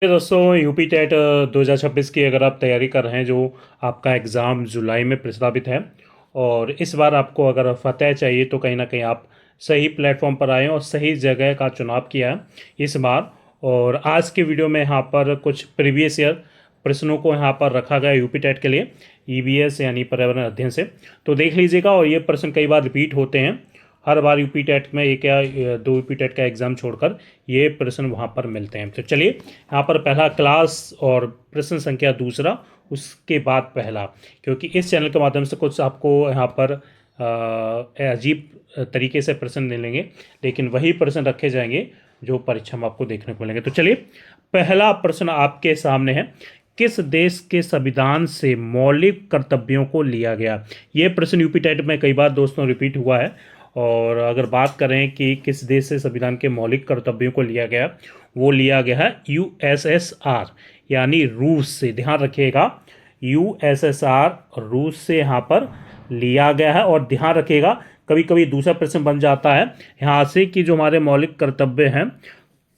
दोस्तों UP TET 2026 की अगर आप तैयारी कर रहे हैं, जो आपका एग्ज़ाम जुलाई में प्रस्तावित है और इस बार आपको अगर फतह चाहिए तो कहीं ना कहीं आप सही प्लेटफॉर्म पर आए हैं और सही जगह का चुनाव किया है इस बार। और आज के वीडियो में यहाँ पर कुछ प्रीवियस ईयर प्रश्नों को यहाँ पर रखा गया यूपी टेट के लिए, ईवीएस यानी पर्यावरण अध्ययन से। तो देख लीजिएगा, और ये प्रश्न कई बार रिपीट होते हैं। हर बार यूपी टेट में एक या दो यूपी टेट का एग्ज़ाम छोड़कर ये प्रश्न वहाँ पर मिलते हैं। तो चलिए, यहाँ पर पहला क्लास और प्रश्न संख्या दूसरा, उसके बाद पहला, क्योंकि इस चैनल के माध्यम से कुछ आपको यहाँ पर अजीब तरीके से प्रश्न मिलेंगे, लेकिन वही प्रश्न रखे जाएंगे जो परीक्षा में आपको देखने को मिलेंगे। तो चलिए, पहला प्रश्न आपके सामने है, किस देश के संविधान से मौलिक कर्तव्यों को लिया गया। ये प्रश्न यूपी टेट में कई बार दोस्तों रिपीट हुआ है। और अगर बात करें कि किस देश से संविधान के मौलिक कर्तव्यों को लिया गया, वो लिया गया है यूएसएसआर यानी रूस से। ध्यान रखिएगा, यूएसएसआर रूस से यहाँ पर लिया गया है। और ध्यान रखिएगा, कभी कभी दूसरा प्रश्न बन जाता है यहाँ से कि जो हमारे मौलिक कर्तव्य हैं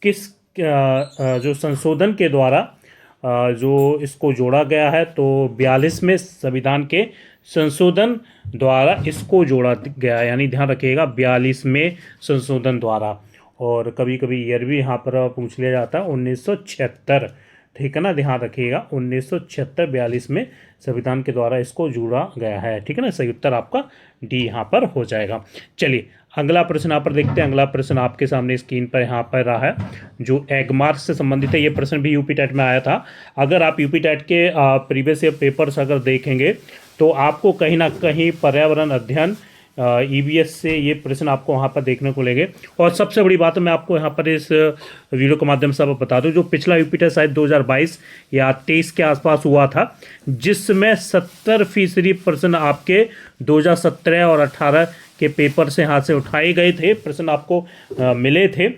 किस जो संशोधन के द्वारा जो इसको जोड़ा गया है, तो 42वें संविधान के संशोधन द्वारा इसको जोड़ा गया है। यानी ध्यान रखिएगा, 42वें संशोधन द्वारा। और कभी कभी ईयर भी यहाँ पर पूछ लिया जाता है, 1976। ठीक है ना, ध्यान रखिएगा, 1976 42 में संविधान के द्वारा इसको जोड़ा गया है। ठीक है ना, सही उत्तर आपका डी यहाँ पर हो जाएगा। चलिए, अगला प्रश्न यहाँ पर देखते हैं। अगला प्रश्न आपके सामने स्क्रीन पर यहाँ पर रहा है, जो एगमार्क से संबंधित है। ये प्रश्न भी यूपी टेट में आया था। अगर आप यूपी टेट के प्रीवियस ईयर पेपर्स अगर देखेंगे तो आपको कहीं ना कहीं पर्यावरण अध्ययन ईवीएस से ये प्रश्न आपको वहाँ पर देखने को मिलेंगे। और सबसे बड़ी बात मैं आपको यहाँ पर इस वीडियो के माध्यम से आप बता दूं, जो पिछला यूपी टेट शायद 2022 या 23 के आसपास हुआ था, जिसमें 70% प्रश्न आपके 2017 और 18 के पेपर से हाथ से उठाए गए थे, प्रश्न आपको मिले थे।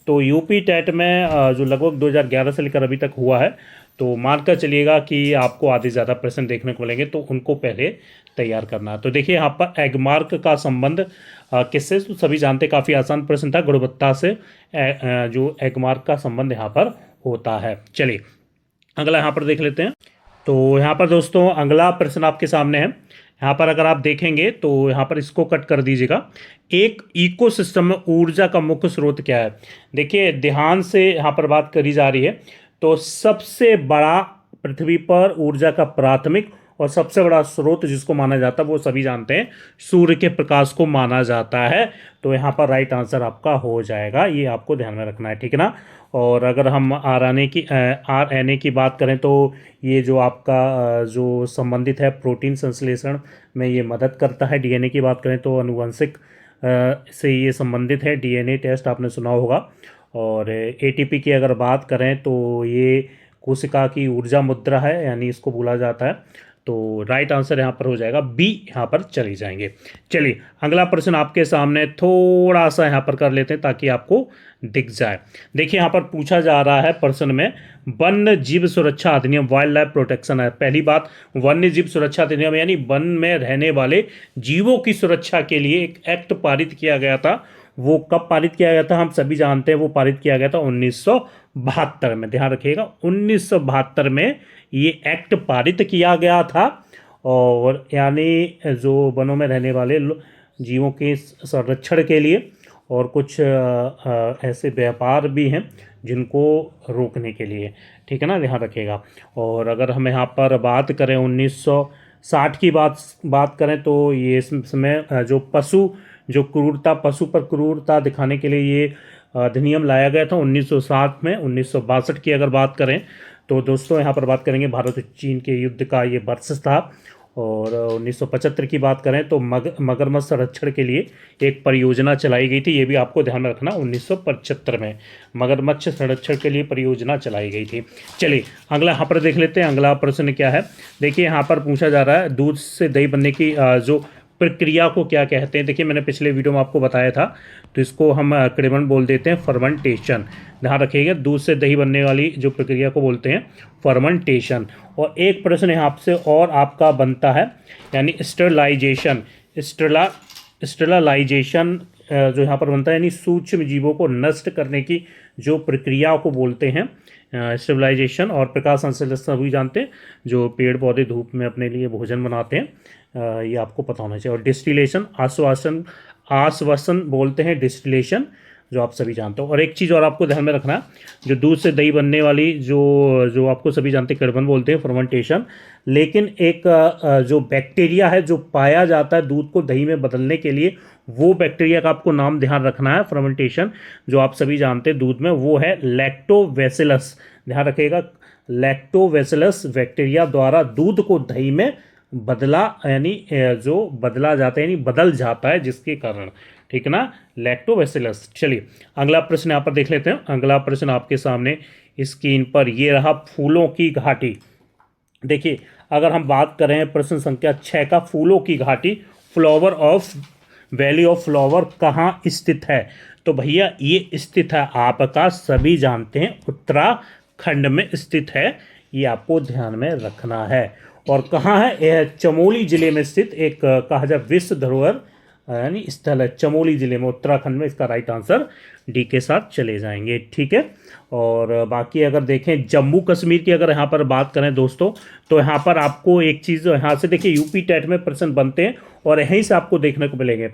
तो यूपी टेट में जो लगभग 2011 से लेकर अभी तक हुआ है, तो मानकर चलिएगा कि आपको आधे ज़्यादा प्रश्न देखने को मिलेंगे, तो उनको पहले तैयार करना। तो देखिए, यहाँ पर एगमार्क का संबंध किससे, तो सभी जानते, काफ़ी आसान प्रश्न था, गुणवत्ता से जो एगमार्क का संबंध यहाँ पर होता है। चलिए, अगला यहाँ पर देख लेते हैं। तो यहाँ पर दोस्तों अगला प्रश्न आपके सामने है। यहाँ पर अगर आप देखेंगे तो यहाँ पर इसको कट कर दीजिएगा, एक इकोसिस्टम में ऊर्जा का मुख्य स्रोत क्या है। देखिए, ध्यान से यहाँ पर बात करी जा रही है। तो सबसे बड़ा पृथ्वी पर ऊर्जा का प्राथमिक और सबसे बड़ा स्रोत जिसको माना जाता है, वो सभी जानते हैं, सूर्य के प्रकाश को माना जाता है। तो यहाँ पर राइट आंसर आपका हो जाएगा, ये आपको ध्यान में रखना है। ठीक है ना। और अगर हम आरएनए की बात करें, तो ये जो आपका जो संबंधित है प्रोटीन संश्लेषण में ये मदद करता है। डीएनए की बात करें तो अनुवंशिक से ये संबंधित है, डीएनए टेस्ट आपने सुना होगा। और एटीपी की अगर बात करें तो ये कोशिका की ऊर्जा मुद्रा है, यानी इसको बोला जाता है। तो राइट आंसर यहाँ पर हो जाएगा बी, यहाँ पर चले जाएंगे। चलिए, अगला प्रश्न आपके सामने थोड़ा सा यहाँ पर कर लेते हैं ताकि आपको दिख जाए। देखिए, यहाँ पर पूछा जा रहा है प्रश्न में, वन्य जीव सुरक्षा अधिनियम, वाइल्ड लाइफ प्रोटेक्शन है। पहली बात, वन्य जीव सुरक्षा अधिनियम यानी वन में रहने वाले जीवों की सुरक्षा के लिए एक एक्ट पारित किया गया था। वो कब पारित किया गया था, हम सभी जानते हैं, वो पारित किया गया था 1972 में। ध्यान रखिएगा, 1972 में ये एक्ट पारित किया गया था। और यानी जो वनों में रहने वाले जीवों के संरक्षण के लिए, और कुछ ऐसे व्यापार भी हैं जिनको रोकने के लिए। ठीक है ना, ध्यान रखिएगा। और अगर हम यहाँ पर बात करें 1960 की बात करें, तो ये इसमें जो पशु पर क्रूरता दिखाने के लिए ये अधिनियम लाया गया था 1960 में। 1962 की अगर बात करें तो दोस्तों यहाँ पर बात करेंगे भारत और चीन के युद्ध का ये वर्ष था। और 1975 की बात करें तो मगरमच्छ संरक्षण के लिए एक परियोजना चलाई गई थी। ये भी आपको ध्यान में रखना, 1975 में मगरमच्छ संरक्षण के लिए परियोजना चलाई गई थी। चलिए, अगला यहाँ पर देख लेते हैं। अगला प्रश्न क्या है, देखिए, यहाँ पर पूछा जा रहा है, दूध से दही बनने की जो प्रक्रिया को क्या कहते हैं। देखिए, मैंने पिछले वीडियो में आपको बताया था, तो इसको हम कृमण बोल देते हैं, फर्मेंटेशन। ध्यान रखिएगा, दूध से दही बनने वाली जो प्रक्रिया को बोलते हैं फर्मेंटेशन। और एक प्रश्न यहाँ से और आपका बनता है, यानी स्टरलाइजेशन। स्टरलाइजेशन जो यहाँ पर बनता है, यानी सूक्ष्म जीवों को नष्ट करने की जो प्रक्रिया को बोलते हैं, स्टेबलाइजेशन और प्रकाश संश्लेषण सभी जानते हैं, जो पेड़ पौधे धूप में अपने लिए भोजन बनाते हैं, ये आपको पता होना चाहिए। और डिस्टिलेशन, आश्वासन, आश्वासन बोलते हैं डिस्टिलेशन, जो आप सभी जानते हो। और एक चीज़ और आपको ध्यान में रखना है, जो दूध से दही बनने वाली जो जो आपको सभी जानते हैं किण्वन बोलते हैं, फर्मेंटेशन। लेकिन एक जो बैक्टीरिया है जो पाया जाता है दूध को दही में बदलने के लिए, वो बैक्टीरिया का आपको नाम ध्यान रखना है, फर्मेंटेशन, जो आप सभी जानते हैं दूध में, वो है लैक्टोबैसिलस। ध्यान रखिएगा, लैक्टोबैसिलस बैक्टीरिया द्वारा दूध को दही में बदला, यानी जो बदला जाता है, यानी बदल जाता है, जिसके कारण, ठीक है ना, लैक्टोबैसिलस। चलिए अगला प्रश्न यहाँ पर देख लेते हैं। अगला प्रश्न आपके सामने स्क्रीन पर ये रहा, फूलों की घाटी। देखिए अगर हम बात करें प्रश्न संख्या 6 का, फूलों की घाटी, flower of, valley of flower कहाँ स्थित है? तो भैया ये स्थित है, आपका सभी जानते हैं, उत्तराखंड में स्थित है, ये आपको ध्यान में रखना है। और कहाँ है? यह चमोली जिले में स्थित एक कहा जाए विश्व धरोहर यानी स्थल है, चमोली जिले में, उत्तराखंड में। इसका राइट आंसर डी के साथ चले जाएंगे, ठीक है। और बाकी अगर देखें जम्मू कश्मीर की अगर यहाँ पर बात करें दोस्तों, तो यहाँ पर आपको एक चीज़ यहाँ से देखिए, यूपी टेट में प्रश्न बनते हैं और यहीं से आपको देखने को मिलेंगे।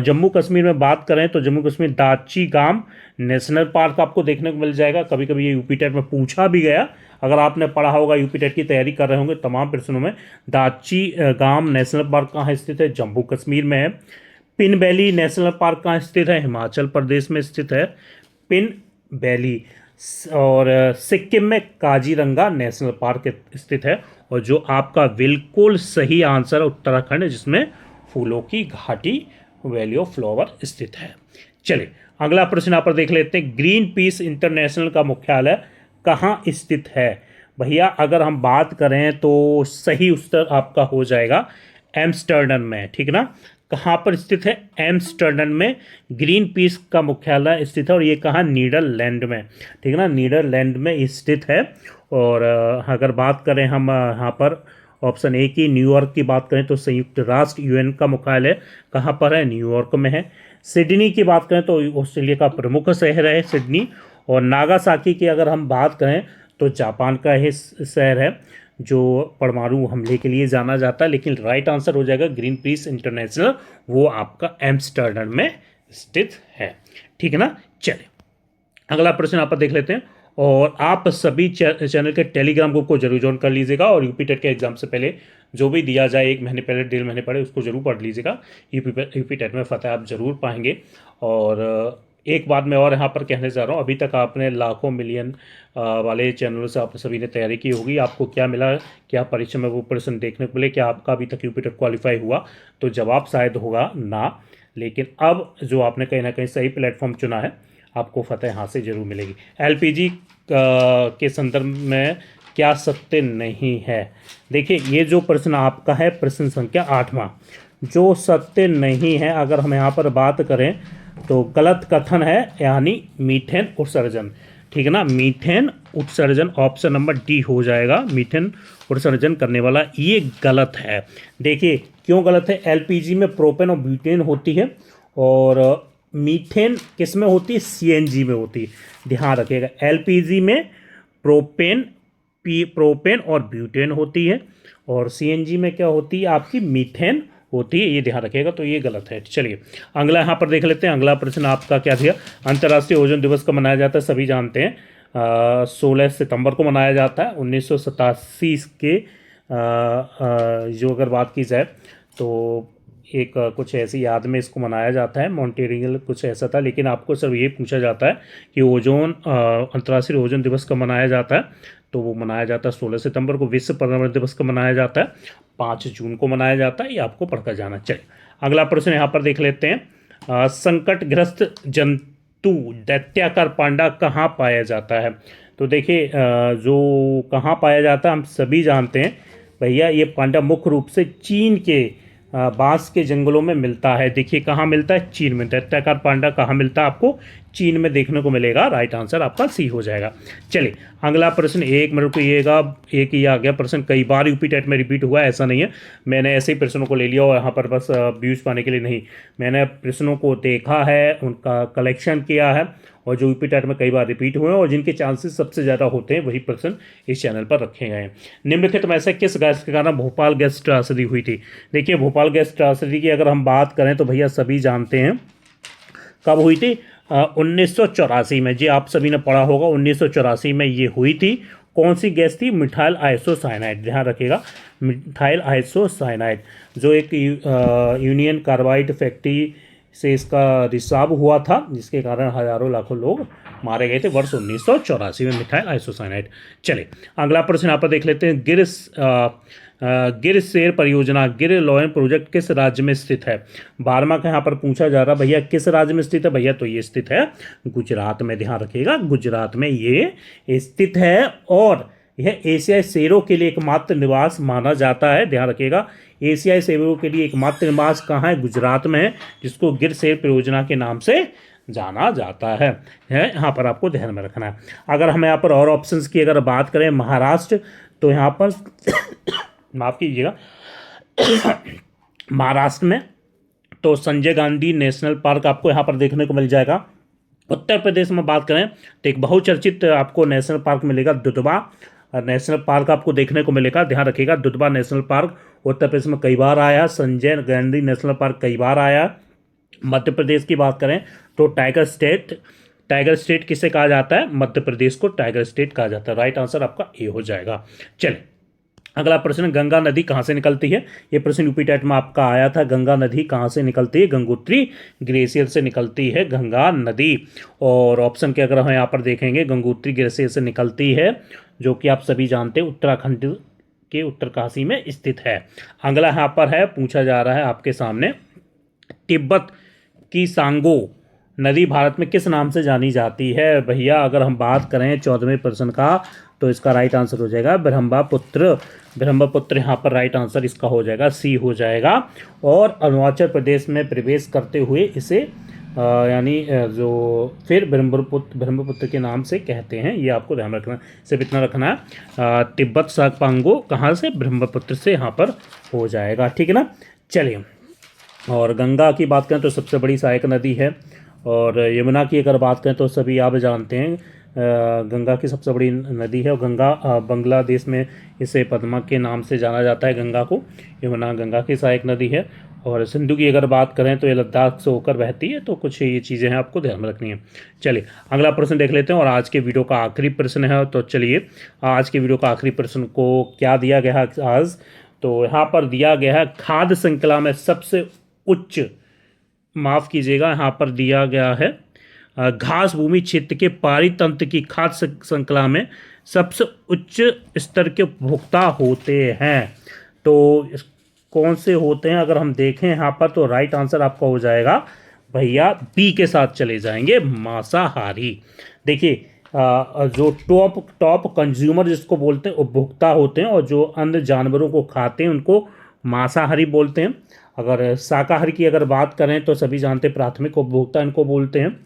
जम्मू कश्मीर में बात करें तो जम्मू कश्मीर दाची गाम नेशनल पार्क आपको देखने को मिल जाएगा। कभी कभी ये यूपी टेट में पूछा भी गया, अगर आपने पढ़ा होगा, यूपी टेट की तैयारी कर रहे होंगे तमाम प्रश्नों में। दाची गाम नेशनल पार्क कहाँ स्थित है? जम्मू कश्मीर में है। पिन वैली नेशनल पार्क कहाँ स्थित है? हिमाचल प्रदेश में स्थित है पिन वैली। और सिक्किम में काजीरंगा नेशनल पार्क स्थित है। और जो आपका बिल्कुल सही आंसर है उत्तराखंड है, जिसमें फूलों की घाटी, वैली ऑफ फ्लावर स्थित है। चलिए अगला प्रश्न यहाँ पर देख लेते हैं, ग्रीन पीस इंटरनेशनल का मुख्यालय कहाँ स्थित है? भैया अगर हम बात करें तो सही उत्तर आपका हो जाएगा एम्स्टर्डम में, ठीक ना। कहाँ पर स्थित है? एम्स्टर्डम में ग्रीन पीस का मुख्यालय स्थित है। और ये कहाँ? नीदरलैंड में, ठीक है ना, नीदरलैंड में स्थित है। और अगर बात करें हम यहाँ पर ऑप्शन ए की न्यूयॉर्क की बात करें तो संयुक्त राष्ट्र यूएन का मुख्यालय कहाँ पर है? न्यूयॉर्क में है। सिडनी की बात करें तो ऑस्ट्रेलिया का प्रमुख शहर है सिडनी। और नागासाकी की अगर हम बात करें तो जापान का ही शहर है, जो परमाणु हमले के लिए जाना जाता है। लेकिन राइट आंसर हो जाएगा ग्रीन पीस इंटरनेशनल, वो आपका एम्स्टर्डम में स्थित है, ठीक है ना। चलिए अगला प्रश्न आप देख लेते हैं। और आप सभी चैनल के टेलीग्राम ग्रुप को जरूर ज्वाइन कर लीजिएगा। और यूपी टेट के एग्जाम से पहले जो भी दिया जाए, 1 महीने पहले, 1.5 महीने पहले, उसको जरूर पढ़ लीजिएगा। यूपी टेट में फतेह आप जरूर पाएंगे। और एक बात मैं और यहाँ पर कहने जा रहा हूँ, अभी तक आपने लाखों मिलियन वाले चैनलों से आप सभी ने तैयारी की होगी, आपको क्या मिला, क्या परीक्षा में वो प्रश्न देखने को मिले, क्या आपका अभी तक यूपी टेट क्वालिफाई हुआ? तो जवाब शायद होगा ना। लेकिन अब जो आपने कहीं ना कहीं सही प्लेटफॉर्म चुना है, आपको फतेह यहाँ से जरूर मिलेगी। एलपीजी के संदर्भ में क्या सत्य नहीं है? देखिए ये जो प्रश्न आपका है प्रश्न संख्या 8वां, जो सत्य नहीं है, अगर हम यहाँ पर बात करें तो गलत कथन है, यानी मीथेन उत्सर्जन, ठीक है ना। मीथेन उत्सर्जन ऑप्शन नंबर डी हो जाएगा, मीथेन उत्सर्जन करने वाला, ये गलत है। देखिए क्यों गलत है? एलपीजी में प्रोपेन और ब्यूटेन होती है, और मीथेन किस में होती है? सीएनजी में होती है। ध्यान रखिएगा, एलपीजी में प्रोपेन और ब्यूटेन होती है, और सीएनजी में क्या होती है? आपकी मीथेन होती है, ये ध्यान रखिएगा। तो ये गलत है। चलिए अगला यहाँ पर देख लेते हैं। अगला प्रश्न आपका क्या दिया? अंतर्राष्ट्रीय ओजोन दिवस कब मनाया जाता है? सभी जानते हैं 16 सितंबर को मनाया जाता है। 1987 के जो अगर बात की जाए तो एक कुछ ऐसी याद में इसको मनाया जाता है, मॉन्ट्रियल कुछ ऐसा था। लेकिन आपको सिर्फ ये पूछा जाता है कि अंतर्राष्ट्रीय ओजोन दिवस कब मनाया जाता है? तो वो मनाया जाता है 16 सितंबर को। विश्व पर्यावरण दिवस कब मनाया जाता है? 5 जून को मनाया जाता है। ये आपको पढ़कर जाना चाहिए। अगला प्रश्न यहाँ पर देख लेते हैं। संकटग्रस्त जंतु दैत्याकार पांडा कहाँ पाया जाता है? तो देखिए जो कहाँ पाया जाता है हम सभी जानते हैं भैया, ये पांडा मुख्य रूप से चीन के बांस के जंगलों में मिलता है। देखिए कहाँ मिलता है? चीन में। दैत्याकार पांडा कहाँ मिलता है? आपको चीन में देखने को मिलेगा। राइट आंसर आपका सी हो जाएगा। चलिए अगला प्रश्न, एक मिनट रुकिएगा, एक ही आ गया प्रश्न, कई बार यूपी टेट में रिपीट हुआ, ऐसा नहीं है, मैंने ऐसे ही प्रश्नों को ले लिया और यहाँ पर बस व्यूज पाने के लिए नहीं, मैंने प्रश्नों को देखा है, उनका कलेक्शन किया है और जो यूपी टेट में कई बार रिपीट हुए हैं और जिनके चांसेस सबसे ज़्यादा होते हैं वही प्रश्न इस चैनल पर रखे गए हैं। निम्नलिखित में से किस गैस के कारण भोपाल गैस त्रासदी हुई थी? देखिए, भोपाल गैस त्रासदी की अगर हम बात करें तो भैया सभी जानते हैं कब हुई थी। 1984 में, जी आप सभी ने पढ़ा होगा, 1984 में ये हुई थी। कौन सी गैस थी? मिथाइल आइसोसाइनाइड, ध्यान रखिएगा, मिथाइल आइसोसाइनाइड, जो एक यूनियन कार्बाइड फैक्ट्री से इसका रिसाव हुआ था, जिसके कारण हजारों लाखों लोग मारे गए थे वर्ष 1984 में, मिथाइल आइसोसाइनाइड। चलिए अगला प्रश्न यहाँ पर देख लेते हैं। गिर शेर परियोजना, गिर लॉयन प्रोजेक्ट किस राज्य में स्थित है? 12वां का यहाँ पर पूछा जा रहा भैया किस राज्य में स्थित है? भैया तो ये स्थित है गुजरात में, ध्यान रखिएगा, गुजरात में ये स्थित है। और यह एशियाई शेरों के लिए एकमात्र निवास माना जाता है, ध्यान रखिएगा, एशियाई शेरों के लिए एकमात्र निवास कहाँ है? गुजरात में है, जिसको गिर शेर परियोजना के नाम से जाना जाता है, यहाँ पर आपको ध्यान में रखना है। अगर हम यहाँ पर और ऑप्शंस की अगर बात करें, महाराष्ट्र, तो यहाँ पर माफ़ कीजिएगा, महाराष्ट्र में तो संजय गांधी नेशनल पार्क आपको यहाँ पर देखने को मिल जाएगा। उत्तर प्रदेश में बात करें तो एक बहुचर्चित आपको नेशनल पार्क मिलेगा, दुधवा नेशनल पार्क आपको देखने को मिलेगा, ध्यान रखिएगा, दुधवा नेशनल पार्क उत्तर प्रदेश में कई बार आया। संजय गांधी नेशनल पार्क कई बार आया। मध्य प्रदेश की बात करें तो टाइगर स्टेट किसे कहा जाता है? मध्य प्रदेश को टाइगर स्टेट कहा जाता है। राइट आंसर आपका ए हो जाएगा। चलिए अगला प्रश्न, गंगा नदी कहाँ से निकलती है? ये प्रश्न यूपी टेट में आपका आया था। गंगा नदी कहाँ से निकलती है? गंगोत्री ग्लेशियर से निकलती है गंगा नदी। और ऑप्शन के अगर हम यहाँ पर देखेंगे, गंगोत्री ग्लेशियर से निकलती है, जो कि आप सभी जानते हैं उत्तराखंड के उत्तरकाशी में स्थित है। अगला यहाँ पर है, पूछा जा रहा है आपके सामने, तिब्बत की सांगो नदी भारत में किस नाम से जानी जाती है? भैया अगर हम बात करें 14वें प्रश्न का, तो इसका राइट आंसर हो जाएगा ब्रह्मपुत्र। ब्रह्मपुत्र यहाँ पर राइट आंसर इसका हो जाएगा, सी हो जाएगा। और अरुणाचल प्रदेश में प्रवेश करते हुए इसे यानी जो फिर ब्रह्मपुत्र के नाम से कहते हैं, ये आपको ध्यान रखना, सिर्फ इतना रखना है। तिब्बत सांगो कहाँ से? ब्रह्मपुत्र से यहाँ पर हो जाएगा, ठीक है ना। चलिए, और गंगा की बात करें तो सबसे बड़ी सहायक नदी है। और यमुना की अगर बात करें तो सभी आप जानते हैं गंगा की सबसे बड़ी नदी है। और गंगा बांग्लादेश में इसे पद्मा के नाम से जाना जाता है गंगा को। यमुना गंगा की सहायक नदी है। और सिंधु की अगर बात करें तो ये लद्दाख से होकर बहती है। तो कुछ ये चीज़ें हैं आपको ध्यान में रखनी है। चलिए अगला प्रश्न देख लेते हैं, और आज के वीडियो का आखिरी प्रश्न है। तो चलिए आज के वीडियो का आखिरी प्रश्न को क्या दिया गया है आज? तो यहाँ पर दिया गया है, खाद्य श्रृंखला में सबसे उच्च, माफ़ कीजिएगा, यहाँ पर दिया गया है घास भूमि क्षेत्र के पारितंत्र की खाद्य श्रृंखला में सबसे उच्च स्तर के उपभोक्ता होते हैं। तो कौन से होते हैं अगर हम देखें यहाँ पर, तो राइट आंसर आपका हो जाएगा भैया बी के साथ चले जाएंगे, मांसाहारी। देखिए जो टॉप कंज्यूमर जिसको बोलते हैं, उपभोक्ता होते हैं, और जो अन्य जानवरों को खाते हैं उनको मांसाहारी बोलते हैं। अगर शाकाहारी की अगर बात करें तो सभी जानते हैं प्राथमिक उपभोक्ता इनको बोलते हैं।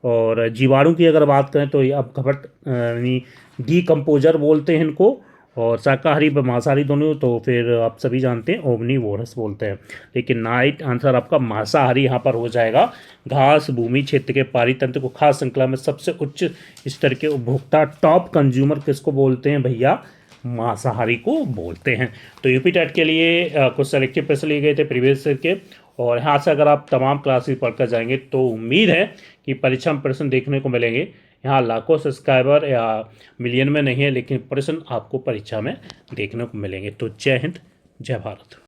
और जीवाणु की अगर बात करें तो ये अपघटक यानी डीकम्पोजर बोलते हैं इनको। और शाकाहारी व मांसाहारी दोनों तो फिर आप सभी जानते हैं ओमनीवोरस बोलते हैं। लेकिन राइट आंसर आपका मांसाहारी यहाँ पर हो जाएगा। घास भूमि क्षेत्र के पारितंत्र को खाद्य श्रृंखला में सबसे उच्च स्तर के उपभोक्ता, टॉप कंज्यूमर किसको बोलते हैं भैया? मांसाहारी को बोलते हैं। तो यूपी टेट के लिए कुछ सेलेक्टिव प्रश्न लिए गए थे प्रीवियस ईयर के, और यहाँ से अगर आप तमाम क्लासेस पढ़कर जाएंगे तो उम्मीद है कि परीक्षा में प्रश्न देखने को मिलेंगे। यहाँ लाखों सब्सक्राइबर या मिलियन में नहीं है, लेकिन प्रश्न आपको परीक्षा में देखने को मिलेंगे। तो जय हिंद, जय भारत।